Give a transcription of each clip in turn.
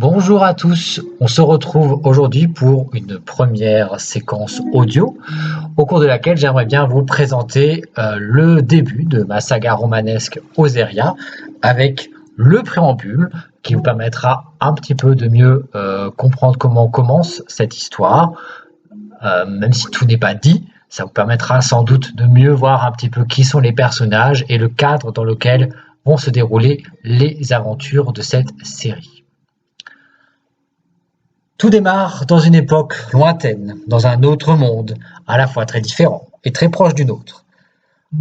Bonjour à tous, on se retrouve aujourd'hui pour une première séquence audio au cours de laquelle j'aimerais bien vous présenter le début de ma saga romanesque Oseria avec le préambule qui vous permettra un petit peu de mieux comprendre comment commence cette histoire. Même si tout n'est pas dit, ça vous permettra sans doute de mieux voir un petit peu qui sont les personnages et le cadre dans lequel vont se dérouler les aventures de cette série. Tout démarre dans une époque lointaine, dans un autre monde, à la fois très différent et très proche du nôtre,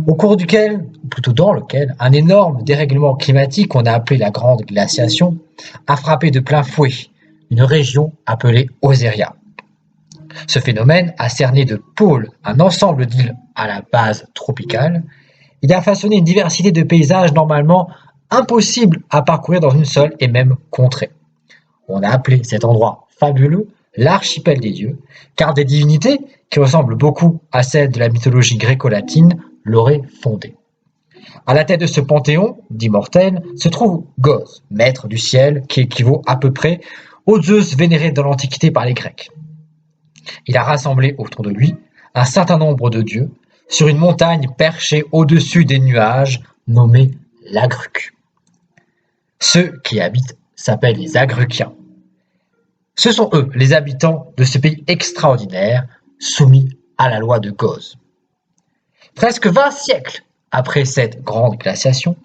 au cours duquel, ou plutôt dans lequel, un énorme dérèglement climatique qu'on a appelé la Grande Glaciation a frappé de plein fouet une région appelée Oseria. Ce phénomène a cerné de pôles un ensemble d'îles à la base tropicale. Il a façonné une diversité de paysages normalement impossibles à parcourir dans une seule et même contrée. On a appelé cet endroit fabuleux l'archipel des dieux, car des divinités, qui ressemblent beaucoup à celles de la mythologie gréco-latine, l'auraient fondé. À la tête de ce panthéon d'immortels se trouve Goz, maître du ciel, qui équivaut à peu près au Zeus vénéré dans l'Antiquité par les Grecs. Il a rassemblé autour de lui un certain nombre de dieux sur une montagne perchée au-dessus des nuages nommée l'Agruc. Ceux qui y habitent s'appellent les Agruciens. Ce sont eux les habitants de ce pays extraordinaire soumis à la loi de Goz. Presque 20 siècles après cette grande glaciation,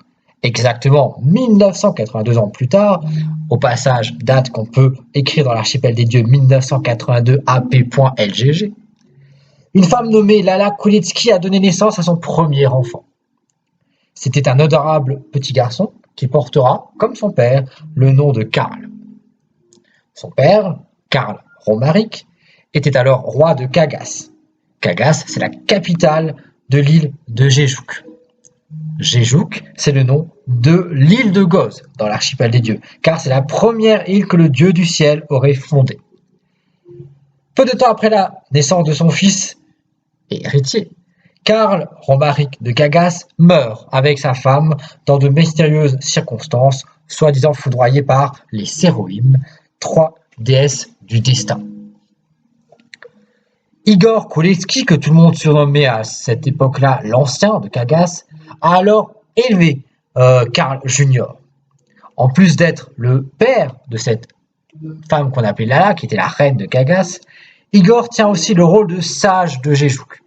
exactement 1982 ans plus tard, au passage date qu'on peut écrire dans l'archipel des dieux 1982 AP.LGG, une femme nommée Lala Kulitsky a donné naissance à son premier enfant. C'était un adorable petit garçon qui portera, comme son père, le nom de Karl. Son père, Karl Romaric, était alors roi de Kagas. Kagas, c'est la capitale de l'île de Gejuk. Gejuk, c'est le nom de l'île de Goz dans l'archipel des dieux, car c'est la première île que le dieu du ciel aurait fondée. Peu de temps après la naissance de son fils et héritier, Karl Romaric de Kagas meurt avec sa femme dans de mystérieuses circonstances, soi-disant foudroyé par les Séroïm, 3 déesses du destin. Igor Koletsky, que tout le monde surnommait à cette époque-là l'Ancien de Kagas, a alors élevé Karl Junior. En plus d'être le père de cette femme qu'on appelait Lala, qui était la reine de Kagas, Igor tient aussi le rôle de sage de Gejuk.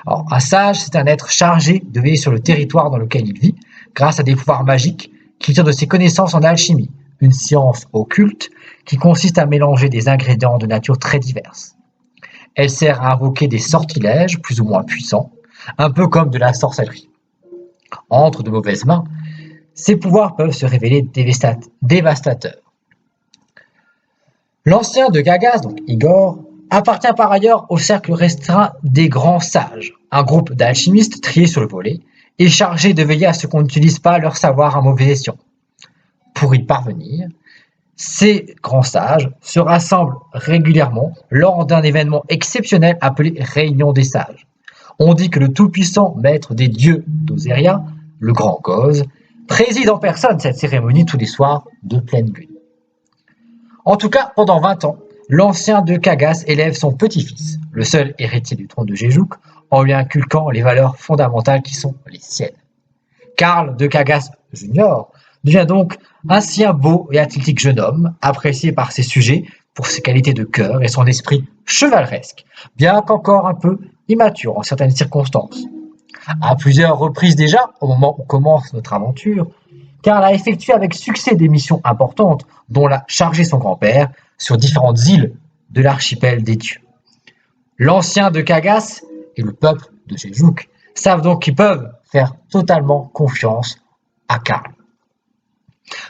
Alors, un sage, c'est un être chargé de veiller sur le territoire dans lequel il vit, grâce à des pouvoirs magiques qu'il tire de ses connaissances en alchimie, une science occulte qui consiste à mélanger des ingrédients de nature très diverses. Elle sert à invoquer des sortilèges plus ou moins puissants, un peu comme de la sorcellerie. Entre de mauvaises mains, ces pouvoirs peuvent se révéler dévastateurs. L'ancien de Kagas, donc Igor, appartient par ailleurs au cercle restreint des grands sages, un groupe d'alchimistes triés sur le volet et chargés de veiller à ce qu'on n'utilise pas leur savoir à mauvais escient. Pour y parvenir, ces grands sages se rassemblent régulièrement lors d'un événement exceptionnel appelé Réunion des sages. On dit que le tout-puissant maître des dieux d'Oseria, le grand Goz, préside en personne cette cérémonie tous les soirs de pleine lune. En tout cas, pendant 20 ans, l'ancien de Kagas élève son petit-fils, le seul héritier du trône de Gejuk, en lui inculquant les valeurs fondamentales qui sont les siennes. Karl de Kagas Junior devient donc ainsi un beau et athlétique jeune homme, apprécié par ses sujets pour ses qualités de cœur et son esprit chevaleresque, bien qu'encore un peu immature en certaines circonstances. À plusieurs reprises déjà, au moment où commence notre aventure, Karl a effectué avec succès des missions importantes, dont l'a chargé son grand-père, sur différentes îles de l'archipel des dieux. L'ancien de Kagas et le peuple de Gejuk savent donc qu'ils peuvent faire totalement confiance à Karl.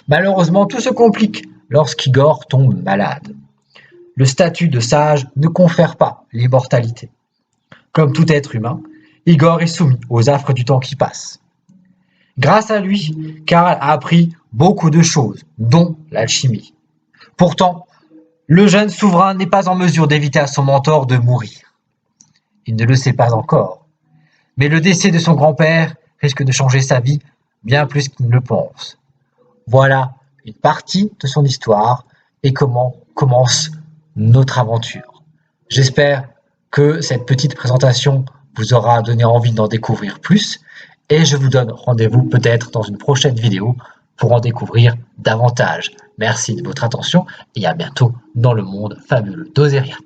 Malheureusement, tout se complique lorsqu'Igor tombe malade. Le statut de sage ne confère pas l'immortalité. Comme tout être humain, Igor est soumis aux affres du temps qui passe. Grâce à lui, Karl a appris beaucoup de choses, dont l'alchimie. Pourtant, le jeune souverain n'est pas en mesure d'éviter à son mentor de mourir. Il ne le sait pas encore, mais le décès de son grand-père risque de changer sa vie bien plus qu'il ne le pense. Voilà une partie de son histoire et comment commence notre aventure. J'espère que cette petite présentation vous aura donné envie d'en découvrir plus et je vous donne rendez-vous peut-être dans une prochaine vidéo pour en découvrir davantage. Merci de votre attention et à bientôt dans le monde fabuleux d'Ozeriat.